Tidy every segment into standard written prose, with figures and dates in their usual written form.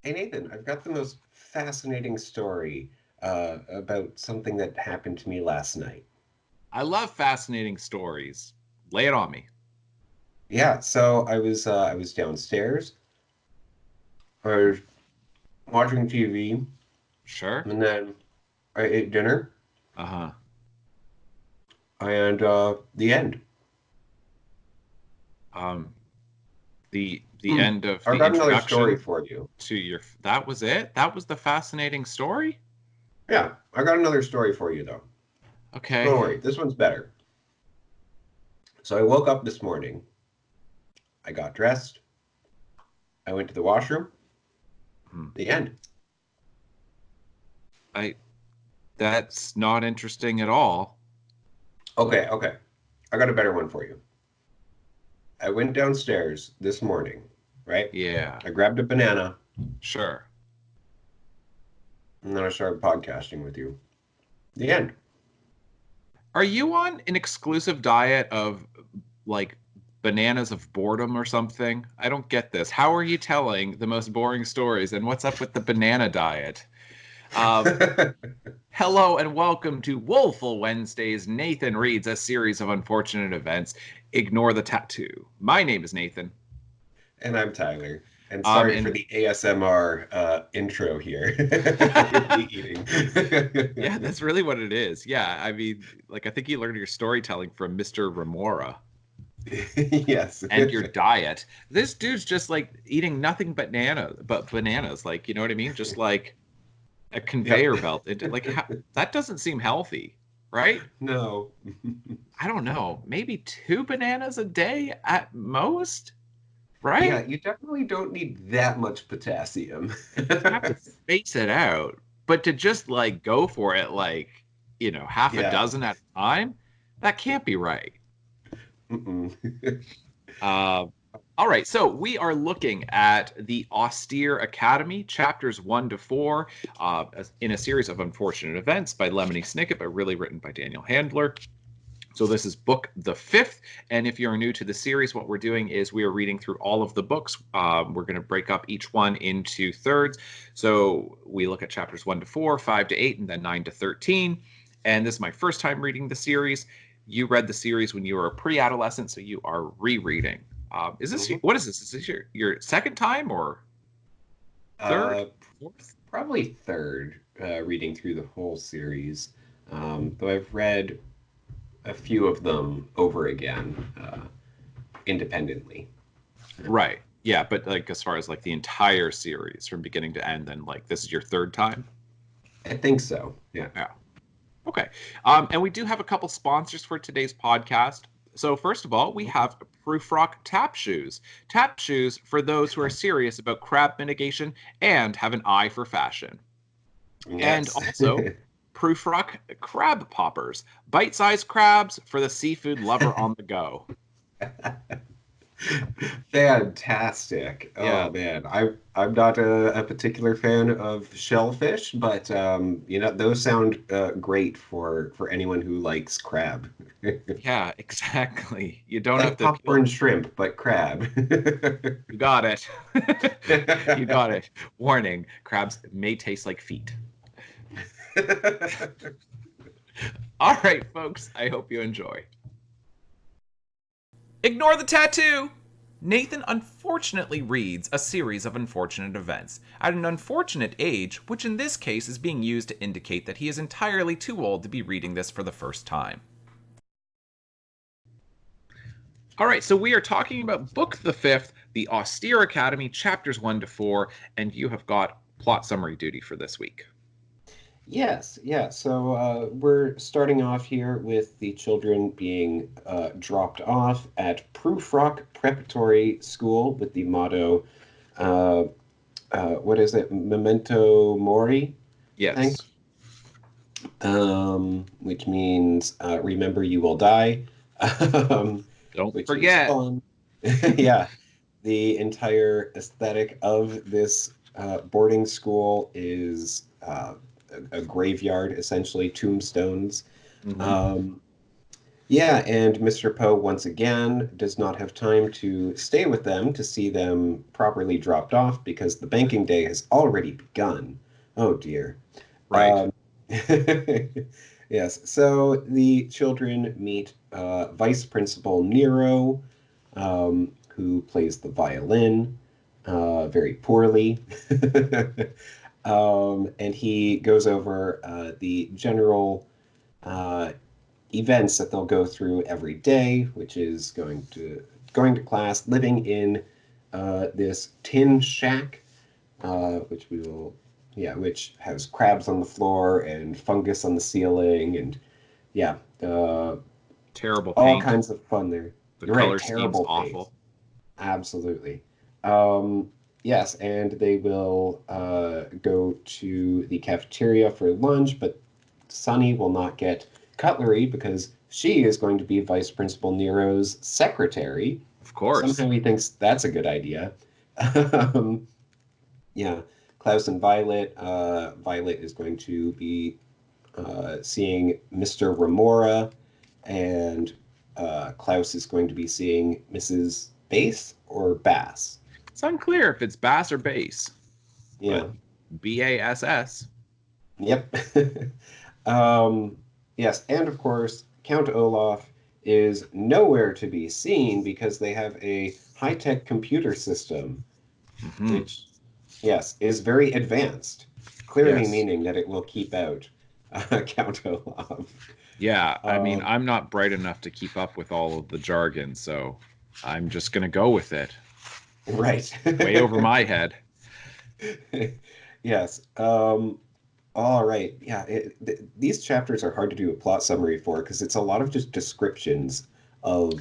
Hey Nathan, I've got the most fascinating story about something that happened to me last night. I love fascinating stories. Lay it on me. Yeah, so I was downstairs, I was watching TV, Sure. and then I ate dinner, Uh-huh. and the end. Um, the Hmm. end of I've the got another story introduction for you. to your that was it? That was the fascinating story? Yeah, I got another story for you though. Okay. Don't worry, this one's better. So I woke up this morning, I got dressed, I went to the washroom, Hmm. the end. I That's not interesting at all. Okay. I got a better one for you. I went downstairs this morning, right? Yeah. I grabbed a banana Sure. and then I started podcasting with you. The end. Are you on an exclusive diet of like bananas of boredom or something? I don't get this. How are you telling the most boring stories and what's up with the banana diet? Uh, Hello and welcome to Woeful Wednesdays. Nathan reads a series of unfortunate events. Ignore the tattoo. My name is Nathan. And I'm Tyler. And sorry for And the ASMR intro here with the eating. yeah, that's really what it is. Yeah, I mean, like I think you learned your storytelling from Mr. Remora Yes. and your diet. This dude's just like eating nothing but bananas. Like, you know what I mean? Just like a Yep. conveyor belt. That doesn't seem healthy, right? No. I don't know. Maybe two bananas a day at most, Yeah, right? you definitely don't need that much potassium. You have to space it out, but to just like go for it like, half a Yeah. dozen at a time, that can't be right. Mm-mm. Uh, all right, so we are looking at the Austere Academy, chapters 1 to 4, in a series of unfortunate events by Lemony Snicket, but really written by Daniel Handler. So this is book the fifth, and if you're new to the series, what we're doing is we are reading through all of the books. We're going to break up each one into thirds. So we look at chapters 1 to 4, 5 to 8, and then 9 to 13. And this is my first time reading the series. You read the series when you were a pre-adolescent, so you are rereading. Is this Mhm. what is this? Is this your second time or third, Uh, fourth? Probably third reading through the whole series. Though I've read a few of them over again independently. Right. Yeah, but like as far as like the entire series from beginning to end, then like this is your third time. I think so. Yeah. Yeah. Okay. And we do have a couple sponsors for today's podcast. So, first of all, we have Prufrock Tap Shoes. Tap shoes for those who are serious about crab mitigation and have an eye for fashion. And Yes. also, Prufrock Crab Poppers. Bite sized crabs for the seafood lover on the go. Fantastic. Oh Yeah. man, I'm not a particular fan of shellfish, but those sound great for anyone who likes crab. Yeah, exactly. You don't have Like to peel. popcorn shrimp, but crab. You got it. You got it. Warning crabs may taste like feet. All right, folks, I hope you enjoy. Ignore the tattoo! Nathan unfortunately reads a series of unfortunate events at an unfortunate age, which in this case is being used to indicate that he is entirely too old to be reading this for the first time. All right, so we are talking about Book the Fifth, The Austere Academy, chapters 1 to 4, and you have got plot summary duty for this week. Yes, yeah. So we're starting off here with the children being dropped off at Prufrock Preparatory School with the motto, uh, what is it? Memento Mori, I think, Yes. which means remember you will die, um, Don't which is forget. fun. Yeah, the entire aesthetic of this boarding school is a graveyard, essentially, tombstones. Mm-hmm. Um, Yeah, and Mr. Poe once again does not have time to stay with them to see them properly dropped off because the banking day has already begun. Oh dear. Right. Um, yes, so the children meet Vice Principal Nero, who plays the violin very poorly. And he goes over the general uh, events that they'll go through every day, which is going to class, living in this tin shack, which we will, yeah, which has crabs on the floor and fungus on the ceiling, and yeah, Terrible all paint. kinds of fun there. The You're right, color scheme's terrible pace. awful. Absolutely. Um, yes, and they will go to the cafeteria for lunch, but Sunny will not get cutlery because she is going to be Vice Principal Nero's secretary. Of course. Somehow he thinks that's a good idea. Um, yeah, Klaus and Violet. Violet is going to be seeing Mr. Remora, and Klaus is going to be seeing Mrs. Bass or Bass. It's unclear if it's bass or bass, Yeah. but BASS. Yep. um, yes, and of course, Count Olaf is nowhere to be seen because they have a high-tech computer system, Hmm. which, yes, is very advanced, clearly Yes. meaning that it will keep out Count Olaf. Yeah, I mean, Um, I'm not bright enough to keep up with all of the jargon, so I'm just going to go with it. right. Way over my head. Yes. All right. Yeah. These chapters are hard to do a plot summary for because it's a lot of just descriptions of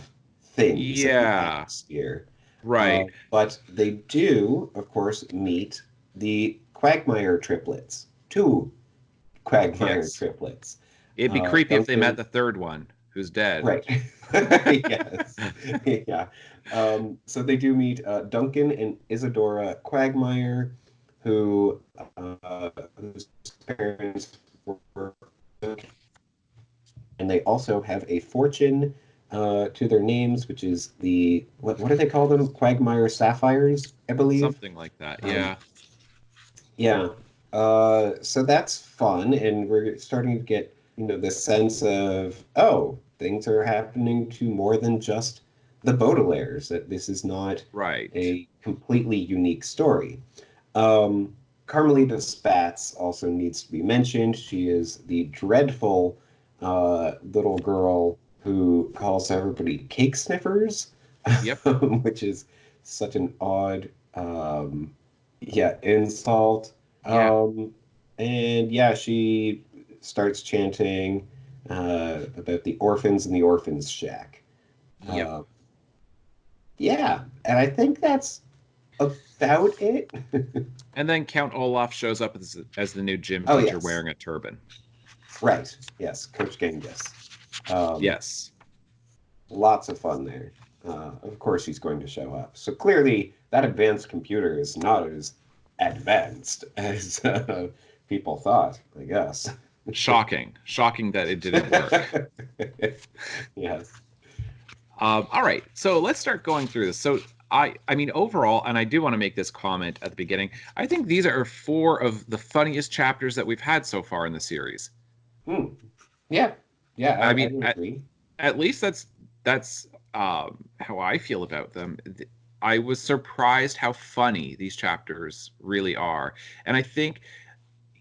things in the Yeah, atmosphere. right. But they do, of course, meet the Quagmire triplets, two Quagmire Yes. triplets. It'd be creepy if they met Duncan, the third one, who's dead. right. Yes. Yeah. So they do meet Duncan and Isadora Quagmire, who whose parents were, and they also have a fortune to their names, which is the what do they call them? Quagmire sapphires, I believe. Something like that. Um, Yeah. yeah. So that's fun, and we're starting to get, the sense of, oh, things are happening to more than just the Baudelaires, that this is not Right. a completely unique story. Um, Carmelita Spatz also needs to be mentioned. She is the dreadful little girl who calls everybody cake sniffers, Yep. which is such an odd, yeah, insult. Yeah. Um, and yeah, she starts chanting about the orphans in the orphans shack. Yep. Uh, yeah, and I think that's about it. And then Count Olaf shows up as the new gym Oh, teacher yes. wearing a turban. Right. Yes, Coach Genghis. Um, Yes. Lots of fun there. Of course, he's going to show up. So clearly, that advanced computer is not as advanced as people thought, I guess. Shocking. Shocking that it didn't work. Yes. All right, so let's start going through this. So I mean, overall, and I do want to make this comment at the beginning. I think these are four of the funniest chapters that we've had so far in the series. Hmm. Yeah. Yeah, I I mean, would agree. at least that's how I feel about them. I was surprised how funny these chapters really are, and I think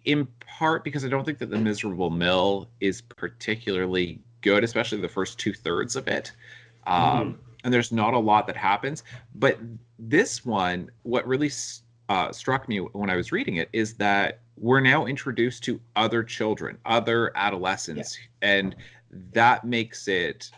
in part because I don't think that the Miserable Mill is particularly good, especially the first two thirds of it. Hmm. And there's not a lot that happens. But this one, what really struck me when I was reading it is that we're now introduced to other children, other Yeah, adolescents, and that makes it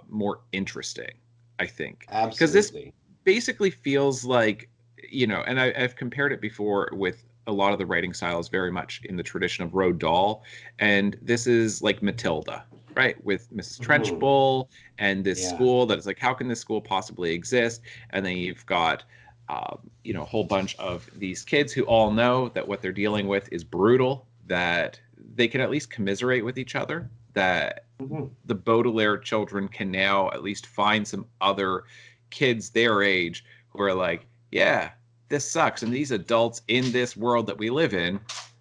more interesting, I think. Because this absolutely. basically feels like, and I've compared it before with a lot of the writing styles very much in the tradition of Roald Dahl, and this is like Matilda, right, with Mrs. Hmm. Trenchbull and this Yeah. school that is like, how can this school possibly exist? And then you've got, a whole bunch of these kids who all know that what they're dealing with is brutal, that they can at least commiserate with each other. that Mhm. the Baudelaire children can now at least find some other kids their age who are like, yeah, this sucks. And these adults in this world that we live in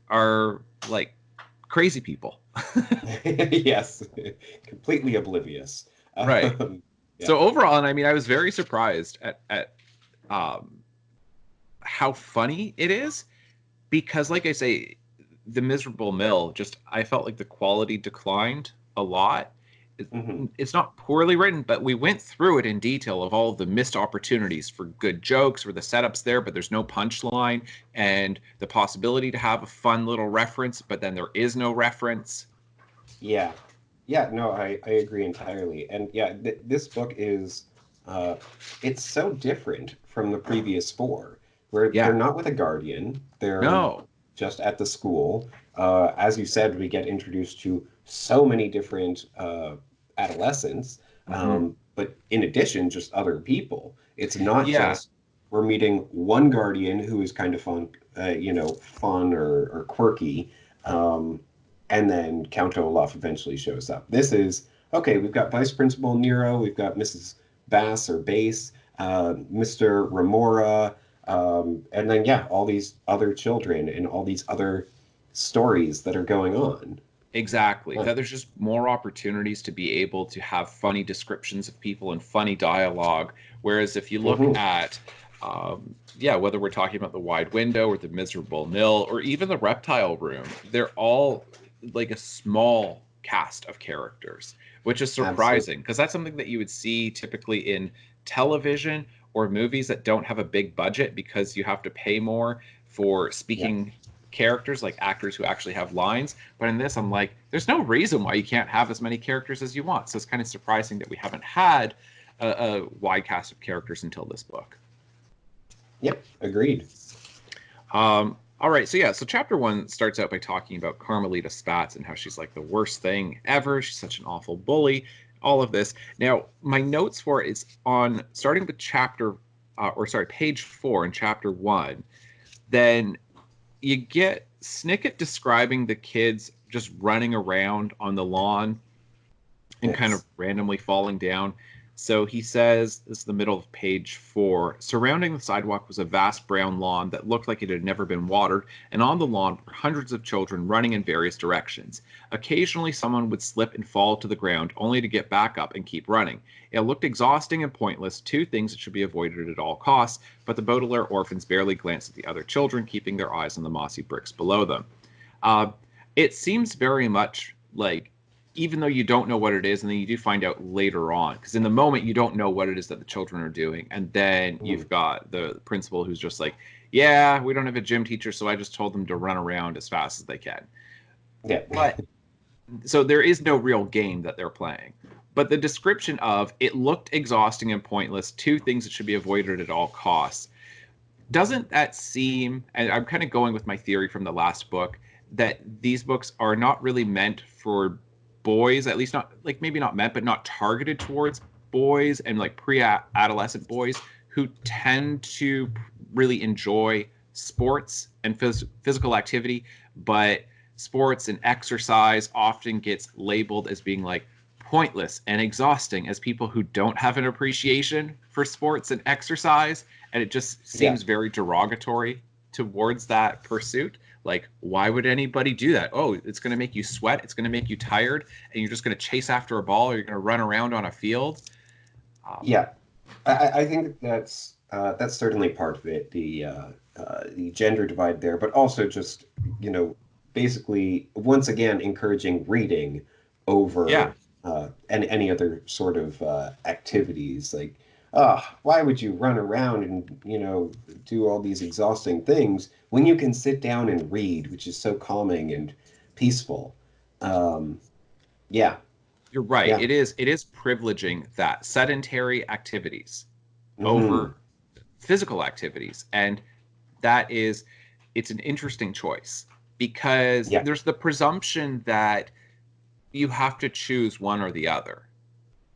are like crazy people. Yes, completely oblivious. Right. Yeah. So overall, and I mean, I was very surprised at um, how funny it is because, like I say, the Miserable Mill, just I felt like the quality declined a lot. It, Hmm. it's not poorly written, but we went through it in detail of all of the missed opportunities for good jokes, where the setup's there, but there's no punchline, and the possibility to have a fun little reference, but then there is no reference. Yeah. Yeah, no, I agree entirely. And yeah, this book is uh it's so different from the previous four, where they're Yeah. not with a guardian, they're No. just at the school. As you said, we get introduced to so many different adolescents, Hmm. but in addition, just other people. It's not Yeah. just we're meeting one guardian who is kind of fun, fun or quirky. Um, and then Count Olaf eventually shows up. This is okay. We've got Vice Principal Nero, we've got Mrs. Bass or Bass, Mr. Remora, and then yeah, all these other children and all these other stories that are going on. Exactly. Huh. That there's just more opportunities to be able to have funny descriptions of people and funny dialogue. Whereas if you look Hmm. at, yeah, whether we're talking about the wide window or the miserable mill or even the reptile room, they're all like a small cast of characters, which is Absolutely. surprising because that's something that you would see typically in television or movies that don't have a big budget because you have to pay more for Yeah. speaking characters, like actors who actually have lines. But in this, I'm like, there's no reason why you can't have as many characters as you want. So it's kind of surprising that we haven't had a wide cast of characters until this book. Yep. Agreed. All right, so yeah, so chapter one starts out by talking about Carmelita Spatz and how she's like the worst thing ever. She's such an awful bully. All of this. Now, my notes for it is on starting with page 4 in chapter one. Then you get Snicket describing the kids just running around on the lawn and kind of Yes. randomly falling down. So he says, this is the middle of page 4. Surrounding the sidewalk was a vast brown lawn that looked like it had never been watered, and on the lawn were hundreds of children running in various directions. Occasionally, someone would slip and fall to the ground, only to get back up and keep running. It looked exhausting and pointless, two things that should be avoided at all costs, but the Baudelaire orphans barely glanced at the other children, keeping their eyes on the mossy bricks below them. Uh, it seems very much like, even though you don't know what it is, and then you do find out later on, because in the moment you don't know what it is that the children are doing, and then Mhm. you've got the principal who's just like, yeah, we don't have a gym teacher, so I just told them to run around as fast as they can. Yeah. But so there is no real game that they're playing. But the description of it looked exhausting and pointless, two things that should be avoided at all costs, doesn't that seem, and I'm kind of going with my theory from the last book, that these books are not really meant for boys, at least not, like, maybe not meant, but not targeted towards boys and like pre-adolescent boys who tend to really enjoy sports and physical activity, but sports and exercise often gets labeled as being like pointless and exhausting as people who don't have an appreciation for sports and exercise, and it just Yeah. seems very derogatory towards that pursuit. Like, why would anybody do that? Oh, it's going to make you sweat, it's going to make you tired, and you're just going to chase after a ball, or you're going to run around on a field. um, Yeah. I think that's certainly part of it, the gender divide there, but also just, you know, basically once again encouraging reading yeah, over and any other sort of activities. Like, ah, why would you run around and, do all these exhausting things when you can sit down and read, which is so calming and peaceful? Um, yeah, you're right. yeah. It is privileging that sedentary activities Hmm. over physical activities, and that is, it's an interesting choice because Yeah, there's the presumption that you have to choose one or the other,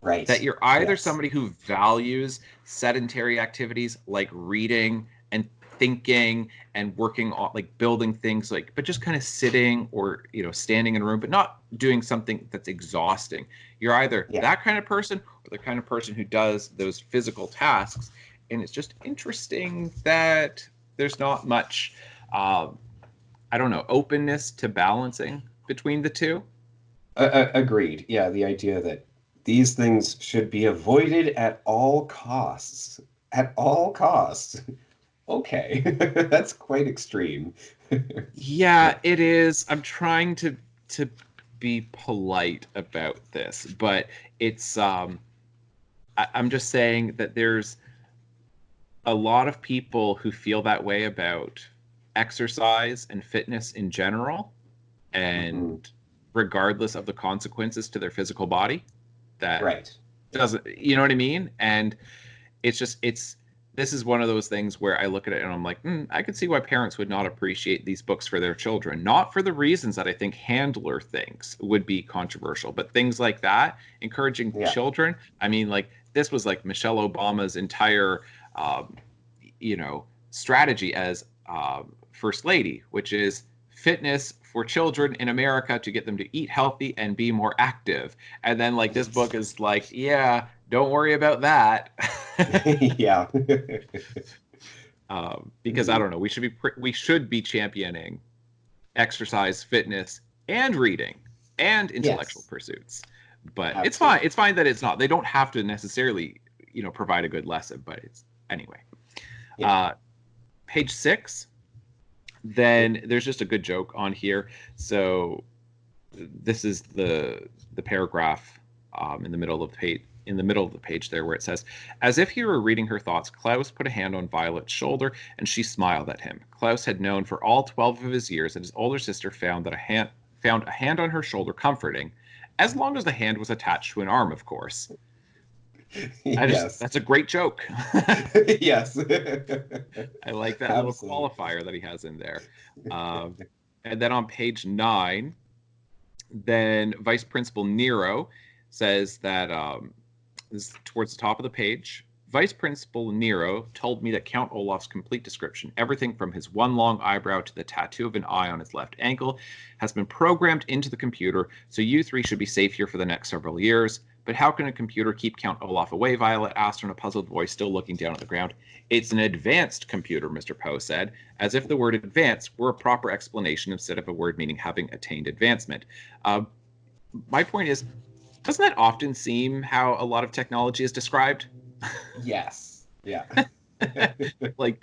that right. you're either Yes. somebody who values sedentary activities like reading and thinking and working on like building things, like, but just kind of sitting or, you know, standing in a room, but not doing something that's exhausting. You're either Yeah. that kind of person or the kind of person who does those physical tasks. And it's just interesting that there's not much, I don't know, openness to balancing between the two. Agreed. Yeah, the idea that these things should be avoided at all costs. At all costs. Okay, that's quite extreme. Yeah, it is. I'm trying to be polite about this, but it's I'm just saying that there's a lot of people who feel that way about exercise and fitness in general, Hmm. and regardless of the consequences to their physical body, that Right. doesn't, you know what I mean? And it's just, it's, this is one of those things where I look at it and I'm like, I can see why parents would not appreciate these books for their children. Not for the reasons that I think Handler thinks would be controversial, but things like that, encouraging Yeah. children. I mean, like, this was like Michelle Obama's entire, um, you know, strategy as first lady, which is fitness for children in America to get them to eat healthy and be more active. And then, like, this book is like, yeah, don't worry about that. Yeah. Because I don't know, we should be championing exercise, fitness, and reading and intellectual Yes, pursuits. But it's fine. absolutely. It's fine that it's not. They don't have to necessarily, you know, provide a good lesson. But it's anyway. Yeah. Uh, Page 6. Then there's just a good joke on here. So this is the paragraph in the middle of the page, there, where it says, as if he were reading her thoughts, Klaus put a hand on Violet's shoulder and she smiled at him. Klaus had known for all 12 of his years that his older sister found a hand on her shoulder comforting, as long as the hand was attached to an arm, of course. Yes. That's a great joke. Yes. I like that little Absolutely. qualifier that he has in there. um, and then on page 9, then Vice Principal Nero says that, this is towards the top of the page. Vice Principal Nero told me that Count Olaf's complete description, everything from his one long eyebrow to the tattoo of an eye on his left ankle, has been programmed into the computer, so you three should be safe here for the next several years. But how can a computer keep Count Olaf away? Violet asked in a puzzled voice, still looking down at the ground. It's an advanced computer, Mr. Poe said, as if the word advanced were a proper explanation instead of a word meaning having attained advancement. Uh, my point is, doesn't that often seem how a lot of technology is described? Yes. Yeah. Like,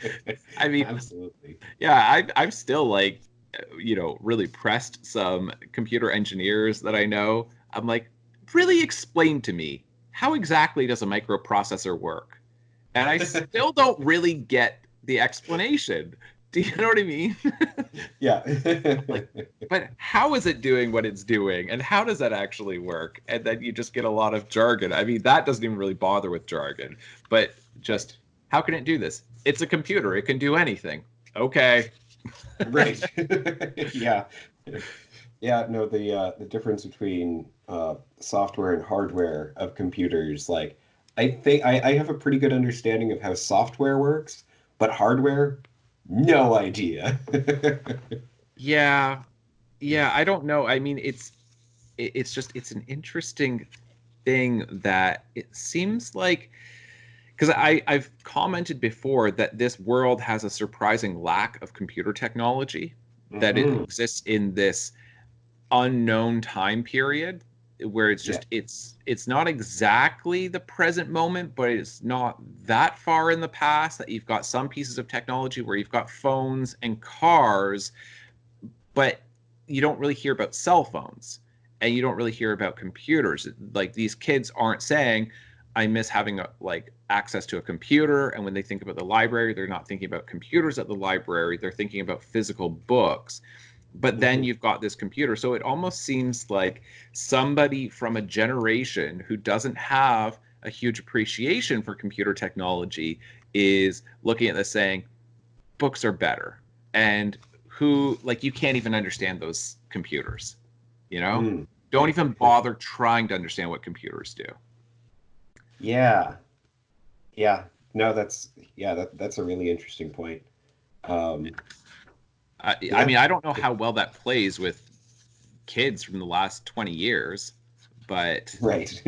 I mean, Absolutely. yeah, I've still, like, you know, really pressed some computer engineers that I know. I'm like, really explain to me, how exactly does a microprocessor work? And I still don't really get the explanation. Do you know what I mean? Yeah. Like, but how is it doing what it's doing, and how does that actually work? And then you just get a lot of jargon. I mean, that doesn't even really bother with jargon, but Right. just, how can it do this? It's a computer, it can do anything. Okay. Right. Yeah. Yeah, no, the difference between software and hardware of computers, like I think I have a pretty good understanding of how software works, but hardware, no idea. Yeah, yeah, I don't know. I mean, it's just, it's an interesting thing that it seems like, because I've commented before that this world has a surprising lack of computer technology, that it Hmm. exists in this unknown time period where it's Yeah. just, it's not exactly the present moment, but it's not that far in the past, that you've got some pieces of technology where you've got phones and cars, but you don't really hear about cell phones, and you don't really hear about computers. Like, these kids aren't saying, I miss having like access to a computer. And when they think about the library, they're not thinking about computers at the library, they're thinking about physical books. But then Hmm. you've got this computer, so it almost seems like somebody from a generation who doesn't have a huge appreciation for computer technology is looking at this saying, books are better. And who, like, you can't even understand those computers, you know? Mm. Don't even bother trying to understand what computers do. Yeah. Yeah. No, that's yeah, that's a really interesting point. I Yeah, mean, I don't know how well that plays with kids from the last 20 years, but right.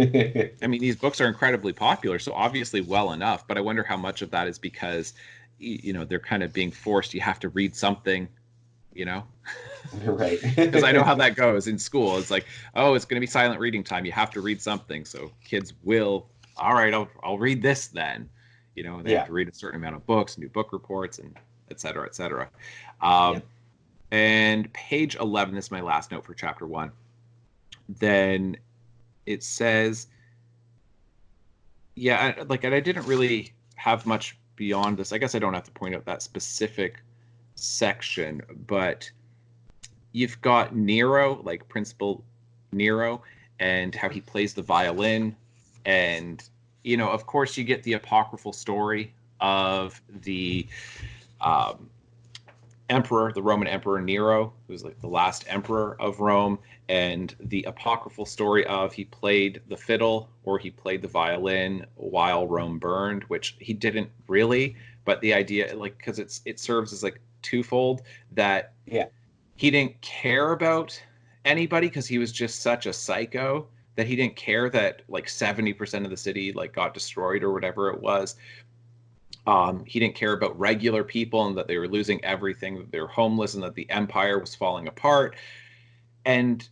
I mean, these books are incredibly popular, so obviously well enough. But I wonder how much of that is because, they're kind of being forced. You have to read something, you know, Right. because I know how that goes in school. It's like, oh, it's going to be silent reading time. You have to read something, so kids will. All right, I'll read this then. They have Yeah. to read a certain amount of books, new book reports, and et cetera, et cetera. Yeah. Um, and page 11, this is my last note for chapter 1. Then it says, yeah, and I didn't really have much beyond this. I guess I don't have to point out that specific section, but you've got Nero, like Principal Nero, and how he plays the violin. And, of course, you get the apocryphal story of the um, emperor, the Roman emperor Nero, who's like the last emperor of Rome, and the apocryphal story of he played the fiddle or he played the violin while Rome burned, which he didn't really. But the idea, like, because it serves as like twofold, that Yeah. he didn't care about anybody because he was just such a psycho that he didn't care that like 70% of the city like got destroyed or whatever it was. He didn't care about regular people and that they were losing everything, that they were homeless, and that the empire was falling apart. And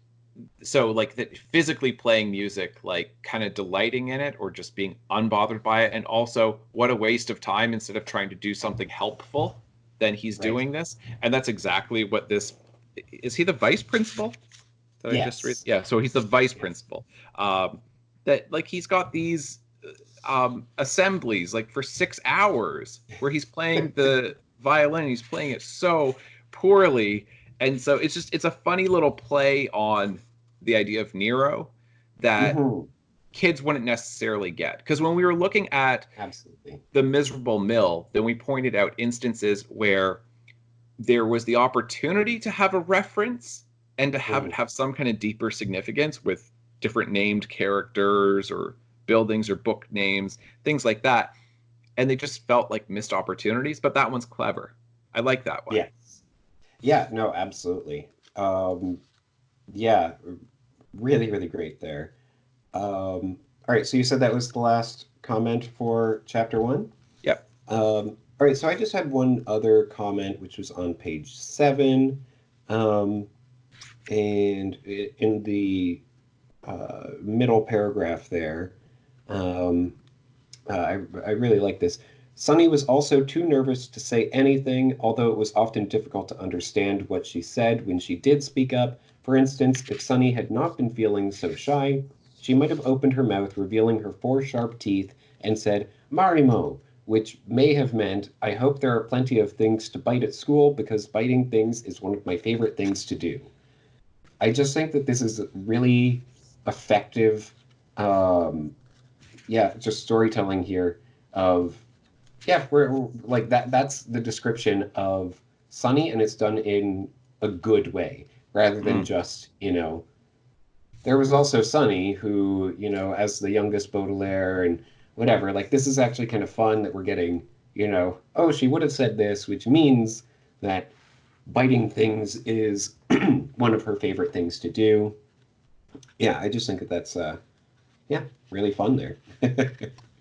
so, like, that physically playing music, like, kind of delighting in it or just being unbothered by it. And also, what a waste of time instead of trying to do something helpful, then he's Right. doing this. And that's exactly what this is. He the vice principal? Did I just read? Yes. Yeah, so he's the vice Yes. principal. That, like, he's got these assemblies like for 6 hours where he's playing the violin. He's playing it so poorly, and so it's a funny little play on the idea of Nero that Hmm. kids wouldn't necessarily get. Because when we were looking at Absolutely. the miserable mill, then we pointed out instances where there was the opportunity to have a reference and to have it Hmm. have some kind of deeper significance with different named characters or buildings or book names, things like that. And they just felt like missed opportunities, but that one's clever. I like that one. Yes. Yeah, no, absolutely. Yeah, really, really great there. All right, so you said that was the last comment for chapter one? Yep. All right, so I just had one other comment, which was on page 7. Um, and in the middle paragraph there, um, I really like this. Sunny was also too nervous to say anything, although it was often difficult to understand what she said when she did speak up. For instance, if Sunny had not been feeling so shy, she might have opened her mouth, revealing her 4 sharp teeth, and said, Marimo, which may have meant, I hope there are plenty of things to bite at school because biting things is one of my favorite things to do. I just think that this is really effective, um, yeah, just storytelling here of yeah, we're like that. That's the description of Sunny, and it's done in a good way rather than Mm. just, there was also Sunny who, as the youngest Baudelaire and whatever. Like this is actually kind of fun that we're getting, oh, she would have said this, which means that biting things is one of her favorite things to do. Yeah, I just think that that's yeah, really fun there.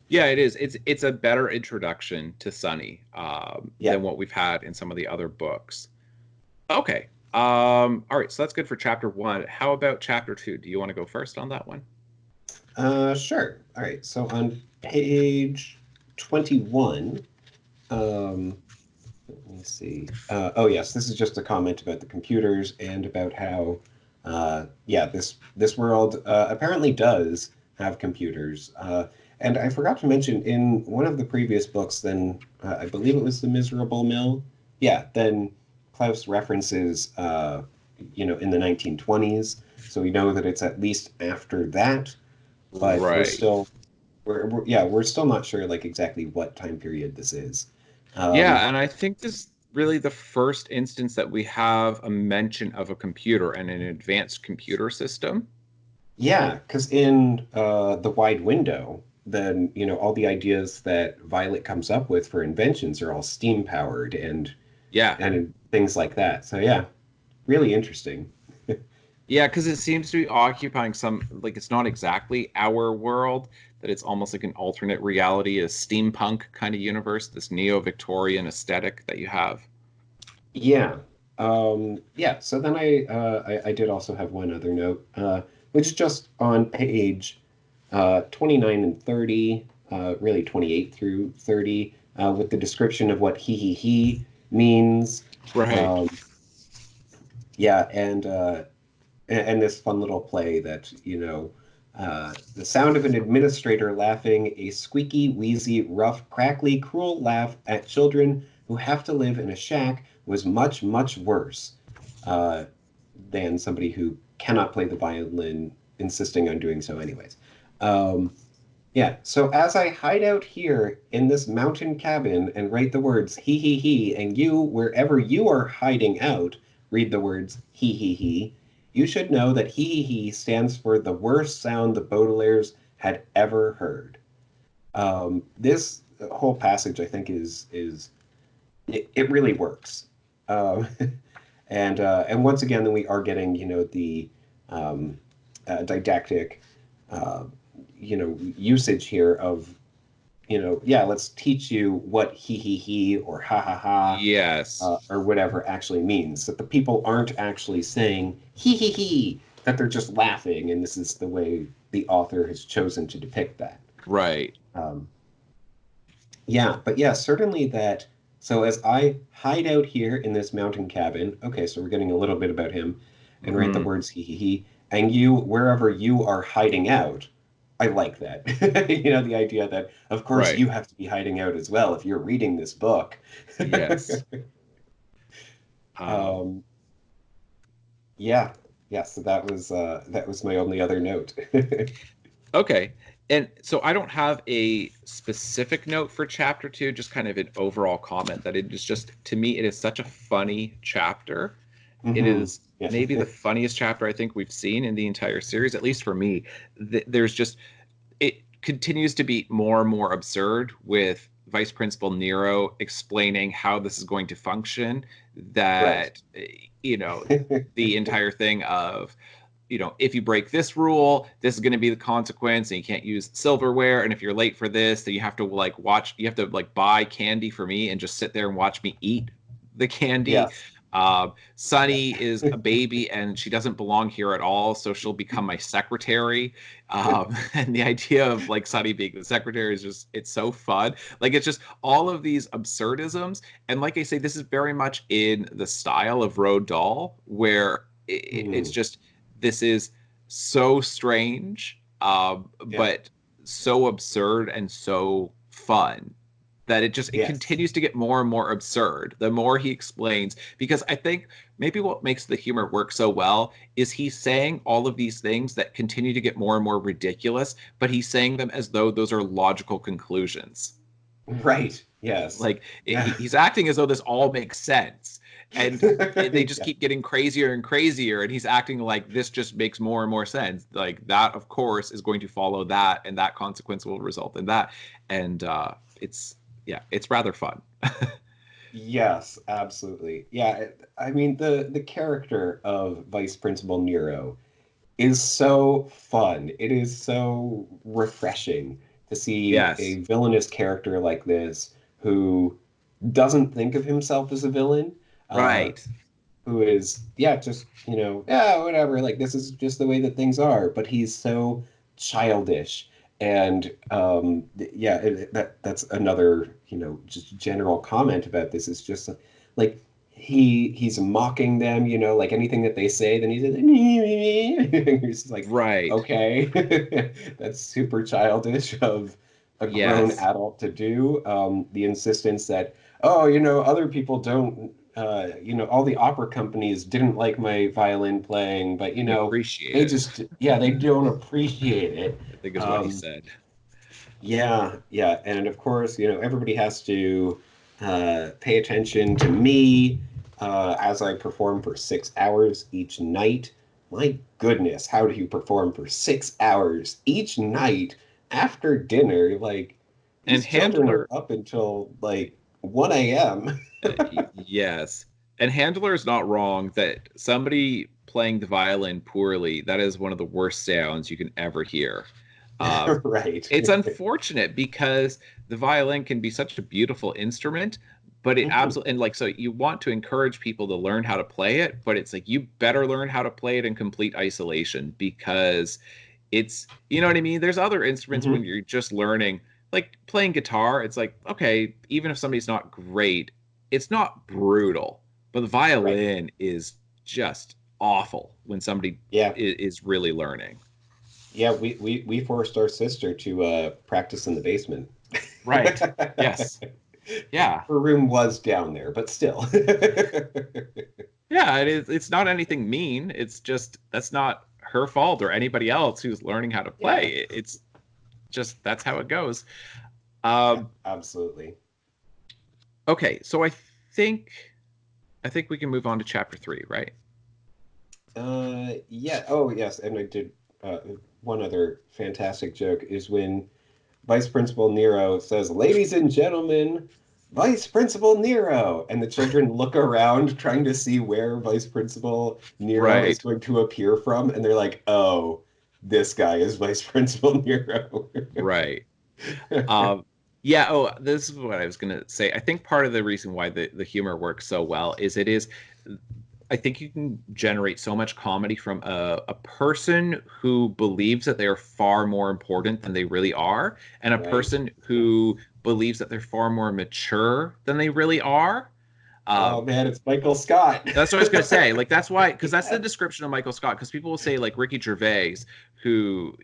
Yeah, it is. It's a better introduction to Sunny Yeah. than what we've had in some of the other books. Okay. All right, so that's good for chapter 1. How about chapter 2? Do you want to go first on that one? Sure. All right. So on page 21, um, let me see. Oh, yes, this is just a comment about the computers and about how, yeah, this world apparently does have computers. And I forgot to mention in one of the previous books, then I believe it was The Miserable Mill. Yeah, then Klaus references, in the 1920s. So we know that it's at least after that, but we're Right. still we're still not sure like exactly what time period this is. Yeah, and I think this is really the first instance that we have a mention of a computer and an advanced computer system. Yeah, because in the wide window, then all the ideas that Violet comes up with for inventions are all steam powered, and Yeah. and things like that. So yeah, really interesting. Yeah, because it seems to be occupying some, like, it's not exactly our world, that it's almost like an alternate reality, a steampunk kind of universe, this neo-Victorian aesthetic that you have. Yeah. Yeah. So then I did also have one other note, which is just on page 29 and 30, really 28 through 30, with the description of what he means. Right. Um, yeah, and this fun little play that, the sound of an administrator laughing, a squeaky, wheezy, rough, crackly, cruel laugh at children who have to live in a shack was much, much worse uh, than somebody who cannot play the violin insisting on doing so anyways. Um, yeah, so as I hide out here in this mountain cabin and write the words he, and you, wherever you are hiding out, read the words he, you should know that he stands for the worst sound the Baudelaires had ever heard. This whole passage, I think, is it really works. Um, and once again, then we are getting, the um, didactic, uh, usage here of, yeah, let's teach you what he or ha Yes. or whatever actually means. That the people aren't actually saying he, that they're just laughing, and this is the way the author has chosen to depict that. Right. Um, yeah, but yeah, certainly that. So as I hide out here in this mountain cabin, okay, so we're getting a little bit about him, and write the Hmm. words he, and you, wherever you are hiding out. I like that. The idea that, of course, Right. you have to be hiding out as well if you're reading this book. Yes. Um, Um, yeah, yeah. So that was my only other note. okay. And so I don't have a specific note for chapter two, just kind of an overall comment that it is just, to me, it is such a funny chapter. It is Yeah. maybe the funniest chapter I think we've seen in the entire series, at least for me. There's just, it continues to be more and more absurd with Vice Principal Nero explaining how this is going to function. Right. That, you know, the entire thing of, if you break this rule, this is going to be the consequence, and you can't use silverware. And if you're late for this, then you have to buy candy for me and just sit there and watch me eat the candy. Yes. Yeah. Sunny is a baby and she doesn't belong here at all, so she'll become my secretary. And the idea of like Sunny being the secretary is just, it's so fun. Like, it's just all of these absurdisms. And like I say, this is very much in the style of Roald Dahl, where it's Mm, just, this is so strange, yeah. but so absurd and so fun that it Yes. continues to get more and more absurd the more he explains, because I think maybe what makes the humor work so well is he's saying all of these things that continue to get more and more ridiculous, but he's saying them as though those are logical conclusions. Right. Yes. Like, Yeah. he's acting as though this all makes sense, and they just Yeah. keep getting crazier and crazier, and he's acting like this just makes more and more sense, like that of course is going to follow that, and that consequence will result in that. And it's, yeah, it's rather fun. Yes, absolutely. Yeah, I mean the character of Vice Principal Nero is so fun. It is so refreshing to see a Yes. villainous character like this who doesn't think of himself as a villain, uh, Right. who is, yeah, just, yeah, whatever, like this is just the way that things are, but he's so childish. And yeah, that's another, just general comment about this is just like he's mocking them, like anything that they say, then he's he's just like, Right. okay, that's super childish of a grown Yes. adult to do. The insistence that, oh, other people don't, all the opera companies didn't like my violin playing, but Appreciate they it, just, yeah, they don't appreciate it. I think is what he Um, said. yeah, yeah, and of course, everybody has to pay attention to me as I perform for 6 hours each night. My goodness, how do you perform for 6 hours each night after dinner? Like And these children are Handler, up until like 1 a.m. Yes. And Handler is not wrong that somebody playing the violin poorly, that is one of the worst sounds you can ever hear. Right. It's unfortunate because the violin can be such a beautiful instrument, but it Mhm. absolutely, and like, so you want to encourage people to learn how to play it, but it's like, you better learn how to play it in complete isolation because it's, you know what I mean? There's other instruments when Mhm. you're just learning, like playing guitar, it's like, okay, even if somebody's not great, it's not brutal, but the Right. violin is just awful when somebody Yeah. is really learning. Yeah, we forced our sister to practice in the basement. Right. Yes. Yeah. Her room was down there, but still. Yeah, it's not anything mean. It's just that's not her fault or anybody else who's learning how to Yeah, play. It's just that's how it goes. yeah, Um, absolutely. okay, so think I think we can move on to chapter 3, right? Yeah. Oh, yes. And I did one other fantastic joke is when Vice Principal Nero says, "Ladies and gentlemen, Vice Principal Nero," and the children look around trying to see where Vice Principal Nero is Right. going to appear from, and they're like, "Oh, this guy is Vice Principal Nero." Right. Um, yeah, oh, this is what I was gonna say. I think part of the reason why the humor works so well is it is I think you can generate so much comedy from a person who believes that they are far more important than they really are, and a Right. person Yeah. who believes that they're far more mature than they really are. Oh Um, man, it's Michael Scott. that's what I was gonna say. Like that's why, because that's the Yes. description of Michael Scott. Because people will say like Ricky Gervais, who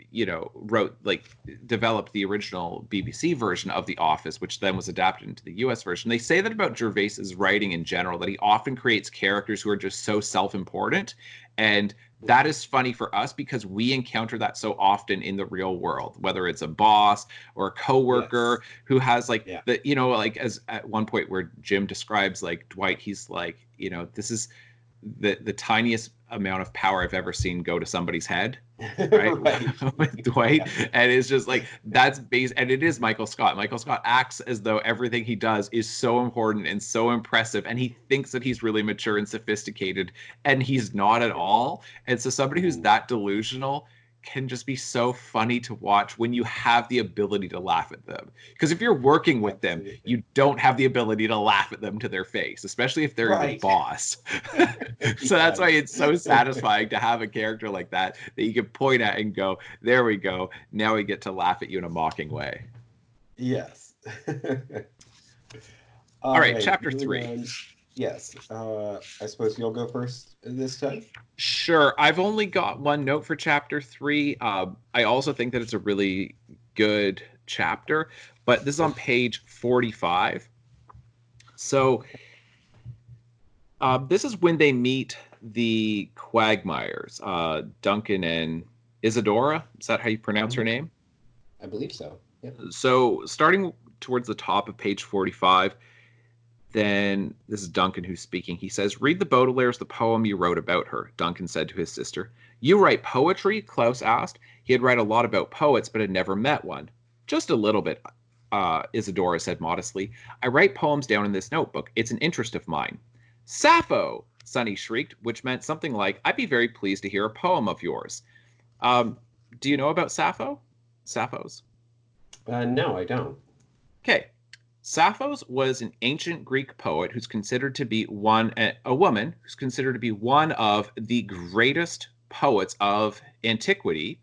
wrote like developed the original BBC version of The Office, which then was adapted into the US version. They say that about Gervais's writing in general, that he often creates characters who are just so self-important, and that is funny for us because we encounter that so often in the real world, whether it's a boss or a Yes. coworker who has like Yeah. the like as at one point where Jim describes like Dwight, he's like, this is the tiniest amount of power I've ever seen go to somebody's head, right? Right. With Dwight. Yes. And it's just like that's base, and it is Michael Scott. Michael Scott acts as though everything he does is so important and so impressive, and he thinks that he's really mature and sophisticated, and he's not at Yeah. all. And so somebody who's Mhm. that delusional can just be so funny to watch when you have the ability to laugh at them. Because if you're working with them, Absolutely. you don't have the ability to laugh at them to their face, especially if they're your Right. boss. So that's why Yes. it's so satisfying to have a character like that that you can point at and go, there we go. Now we get to laugh at you in a mocking way. Yes. All All right, right, chapter moving 3. on. Yes. I suppose you'll go first this time. Sure. I've only got one note for chapter 3. I also think that it's a really good chapter, but this is on page 45. So this is when they meet the Quagmires, Duncan and Isadora. Is that how you pronounce her Mhm. name? I believe so. Yep. So starting towards the top of page 45, then this is Duncan who's speaking. He says, "Read the Baudelaire's the poem you wrote about her," Duncan said to his sister. "You write poetry?" Klaus asked. He had read a lot about poets, but had never met one. "Just a little bit," Isadora said modestly. "I write poems down in this notebook. It's an interest of mine." "Sappho!" Sonny shrieked, which meant something like, "I'd be very pleased to hear a poem of yours." Um, do you know about Sappho? Sapphos? No, I don't. Okay. Sappho's was an ancient Greek poet who's considered to be a woman who's considered to be one of the greatest poets of antiquity.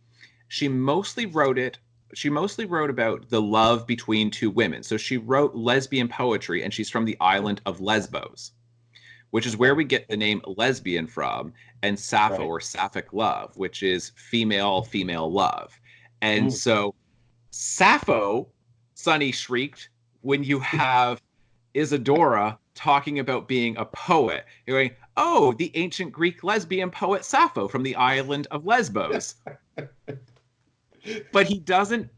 She mostly wrote it. She mostly wrote about the love between two women. So she wrote lesbian poetry, and she's from the Oh, island of Lesbos, which is where okay. we get the name lesbian from, and Sappho Right. or sapphic love, which is female love. And Mm. so Sappho, Sonny shrieked, when you have Isadora talking about being a poet. You're going, oh, the ancient Greek lesbian poet Sappho from the island of Lesbos. But he doesn't.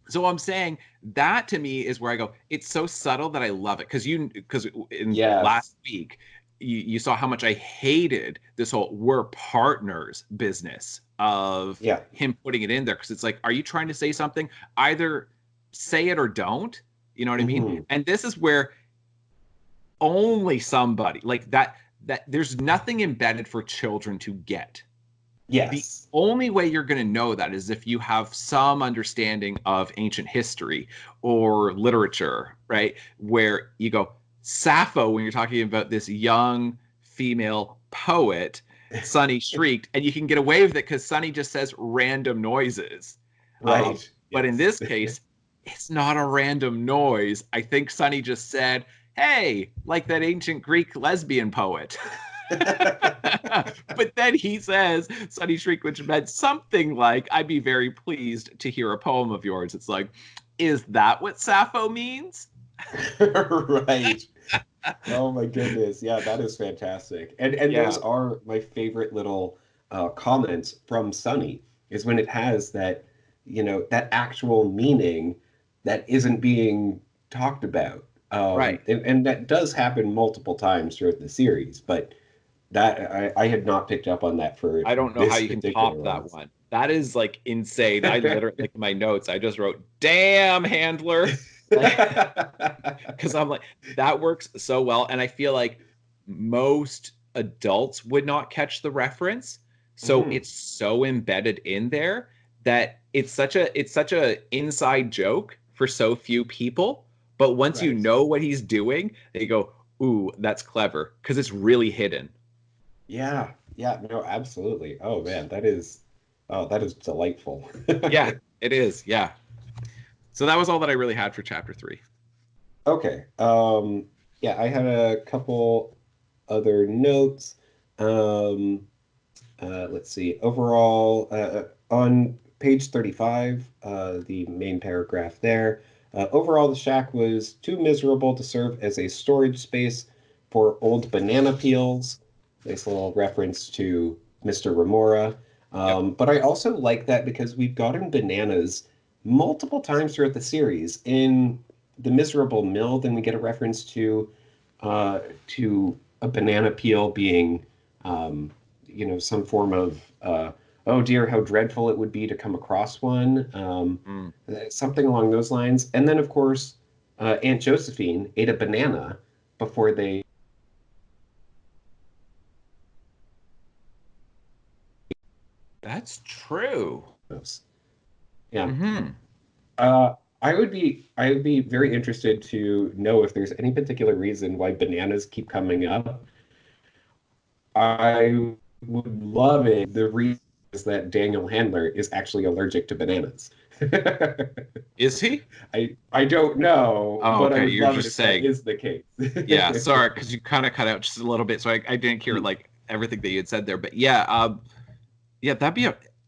So I'm saying that to me is where I go, it's so subtle that I love it. Because in Yes. last week, you saw how much I hated this whole we're partners business of Yeah. him putting it in there. Because it's like, are you trying to say something? Either say it or don't. You know what I mean? Hmm. And this is where only somebody like that there's nothing embedded for children to get. The Yes. only way you're going to know that is if you have some understanding of ancient history or literature, right? Where you go, Sappho, when you're talking about this young female poet, Sunny shrieked, and you can get away with it because Sunny just says random noises. Right. But in Yes. this case, it's not a random noise. I think Sunny just said, hey, like that ancient Greek lesbian poet. But then he says, Sunny Shriek, which meant something like, I'd be very pleased to hear a poem of yours. It's like, is that what Sappho means? Right. Oh my goodness. Yeah, that is fantastic. And Yeah, those are my favorite little comments from Sunny is when it has that, that actual meaning that isn't being talked about. right. And that does happen multiple times throughout the series, but that I had not picked up on that for I don't know how this you can particular top one. that one. That is like insane. I literally, like my notes, I just wrote, damn, handler. Like, because I'm like, that works so well. And I feel like most adults would not catch the reference. So Mhm. it's so embedded in there that it's such a inside joke for so few people. But once you Right. know what he's doing, they go, ooh, that's clever. Because it's really hidden. Yeah. Yeah. No, absolutely. Oh, that is delightful. Yeah, it is. Yeah. So that was all that I really had for chapter 3. Okay. Yeah, I had a couple other notes. Um, let's see. Overall, on page 35, the main paragraph there, overall, the shack was too miserable to serve as a storage space for old banana peels. Nice little reference to Mr. Remora. Yep. But I also like that because we've gotten bananas multiple times throughout the series. In The Miserable Mill, then we get a reference to a banana peel being some form of oh dear, how dreadful it would be to come across one, Mm. something along those lines. And then, of course, Aunt Josephine ate a banana before they. That's true. Yeah. Hmm. Uh, I would be very interested to know if there's any particular reason why bananas keep coming up. I would love it. The reason is that Daniel Handler is actually allergic to bananas. Is he? I don't know, Oh, but I okay. would You're love it just if that saying. is the case. Yeah, sorry, because you kind of cut out just a little bit, so I didn't hear like everything that you had said there. But yeah, yeah,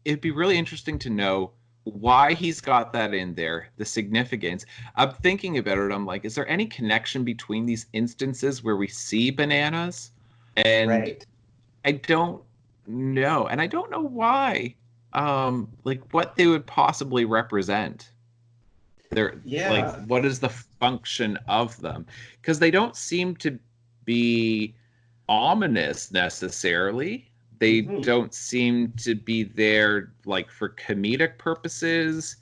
it'd be really interesting to know why he's got that in there, the significance. I'm thinking about it. I'm like, is there any connection between these instances where we see bananas? And Right. I don't know, and I don't know why. Like what they would possibly represent. They're like, Yeah. what is the function of them? Because they don't seem to be ominous necessarily. They Hmm. don't seem to be there like for comedic purposes.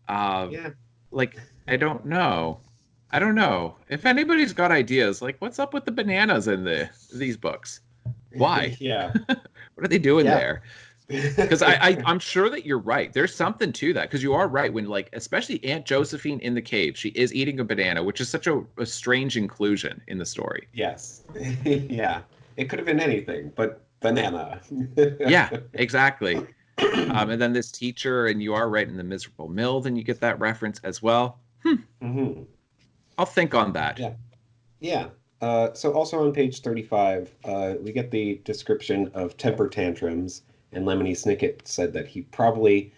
Uh, Yeah. like I don't know. I don't know. If anybody's got ideas, like what's up with the bananas in these books? Why? Yeah. What are they doing Yeah. there? Because I'm sure that you're right. There's something to that. Because you are right when like especially Aunt Josephine in the cave, she is eating a banana, which is such a strange inclusion in the story. Yes. Yeah. It could have been anything, but banana. Yeah, exactly. And then this teacher, and you are right in the miserable mill, then you get that reference as well. Hmm. I'll think on that. Yeah. Yeah. So also on page 35, we get the description of temper tantrums, and Lemony Snicket said that he probably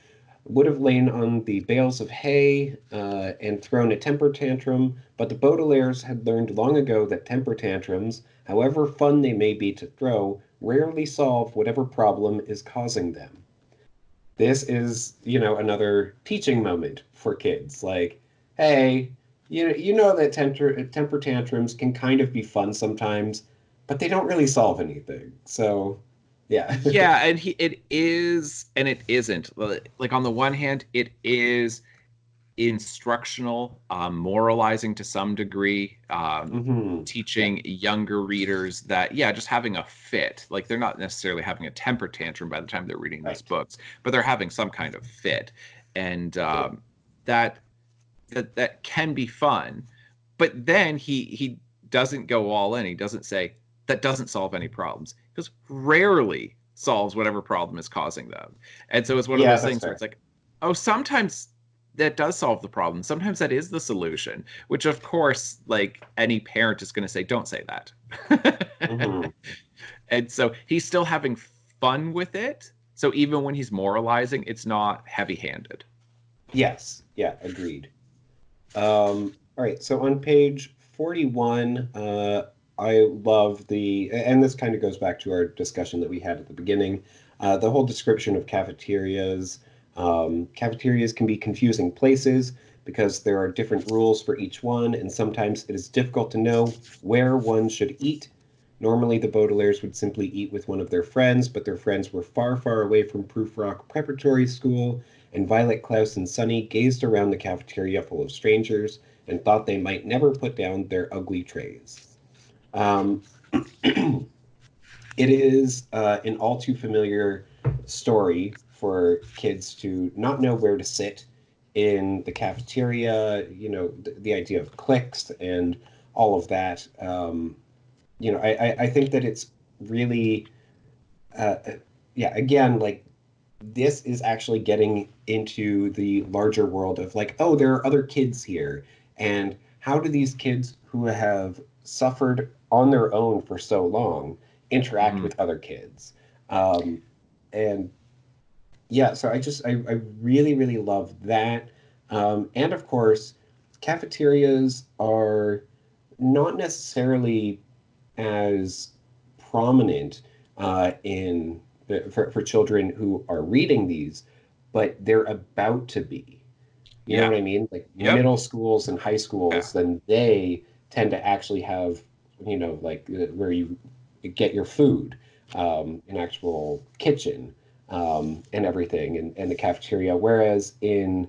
would have lain on the bales of hay and thrown a temper tantrum, but the Baudelaires had learned long ago that temper tantrums, however fun they may be to throw, rarely solve whatever problem is causing them. This is, another teaching moment for kids. Like, hey, you know that temper tantrums can kind of be fun sometimes, but they don't really solve anything. So, yeah. Yeah, and it is and it isn't. Like on the one hand, it is instructional, moralizing to some degree, Mm-hmm. teaching younger readers that, yeah, just having a fit, like they're not necessarily having a temper tantrum by the time they're reading these Right. books, but they're having some kind of fit. And that that can be fun. But then he doesn't go all in. He doesn't say that doesn't solve any problems, because rarely solves whatever problem is causing them. And so it's one of Yeah, those that's things where fair. it's like, oh, sometimes that does solve the problem. Sometimes that is the solution, which of course, like any parent is going to say, don't say that. Mm-hmm. And so he's still having fun with it. So even when he's moralizing, it's not heavy handed. Yes. Yeah, agreed. All right, so on page 41, I love and this kind of goes back to our discussion that we had at the beginning, the whole description of cafeterias. Cafeterias can be confusing places because there are different rules for each one, and sometimes it is difficult to know where one should eat. Normally, the Baudelaires would simply eat with one of their friends, but their friends were far, far away from Prufrock Preparatory School, and Violet, Klaus, and Sunny gazed around the cafeteria full of strangers and thought they might never put down their ugly trays. Um, it is an all too familiar story for kids to not know where to sit in the cafeteria, the idea of cliques and all of that. I think that it's really, uh, yeah, again, like this is actually getting into the larger world of like, oh, there are other kids here. And how do these kids who have suffered on their own for so long interact Mhm. with other kids? Um, and yeah, so I really, really love that. And of course, cafeterias are not necessarily as prominent for children who are reading these, but they're about to be. You know Yeah. what I mean? Like Yep. middle schools and high Yeah. schools, then they tend to actually have, where you get your food, an actual kitchen, and everything, and the cafeteria. Whereas in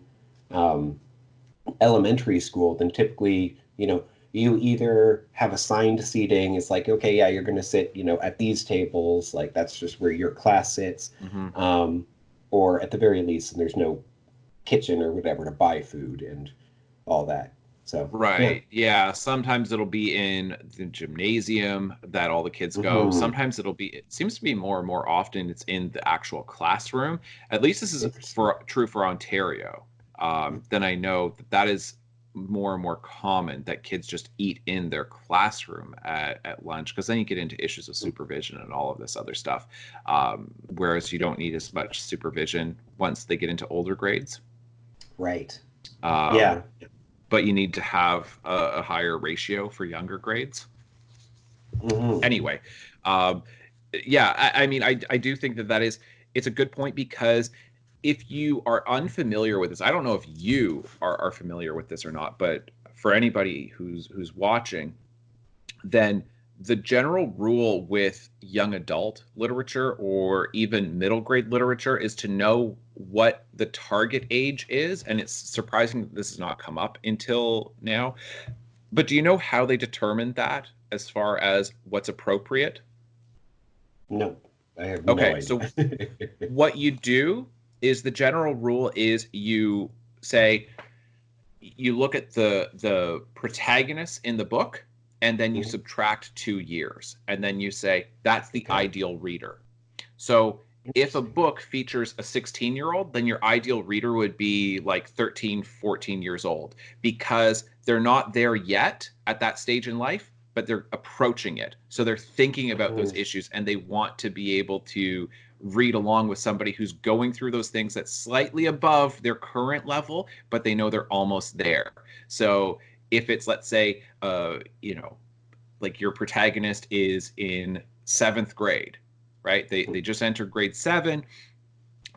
um, elementary school, then typically, you either have assigned seating. It's like, okay, yeah, you're going to sit, at these tables. Like that's just where your class sits. Hmm. Um, or at the very least, and there's no kitchen or whatever to buy food and all that. So, yeah. Right. Yeah. Sometimes it'll be in the gymnasium that all the kids go. Hmm. Sometimes it seems to be more and more often it's in the actual classroom. At least this is Interesting. true for Ontario. Then I know that that is more and more common that kids just eat in their classroom at lunch, because then you get into issues of supervision and all of this other stuff. Whereas you don't need as much supervision once they get into older grades. Right. Um, Yeah. but you need to have a higher ratio for younger grades. Hmm. Anyway, um, yeah, I mean, I do think that it's a good point, because if you are unfamiliar with this, I don't know if you are familiar with this or not, but for anybody who's watching, then the general rule with young adult literature or even middle grade literature is to know what the target age is. And it's surprising that this has not come up until now. But do you know how they determine that as far as what's appropriate? No, I have no Okay, idea. so what you do is, the general rule is you say, you look at the protagonist in the book, and then you Mhm. subtract 2 years, and then you say that's the Okay. ideal reader. So if a Interesting. book features a 16-year-old, then your ideal reader would be like 13, 14 years old, because they're not there yet at that stage in life, but they're approaching it. So they're thinking about those Mhm. issues, and they want to be able to read along with somebody who's going through those things that's slightly above their current level, but they know they're almost there. So if it's, let's say, like your protagonist is in seventh grade, right? They just entered grade seven.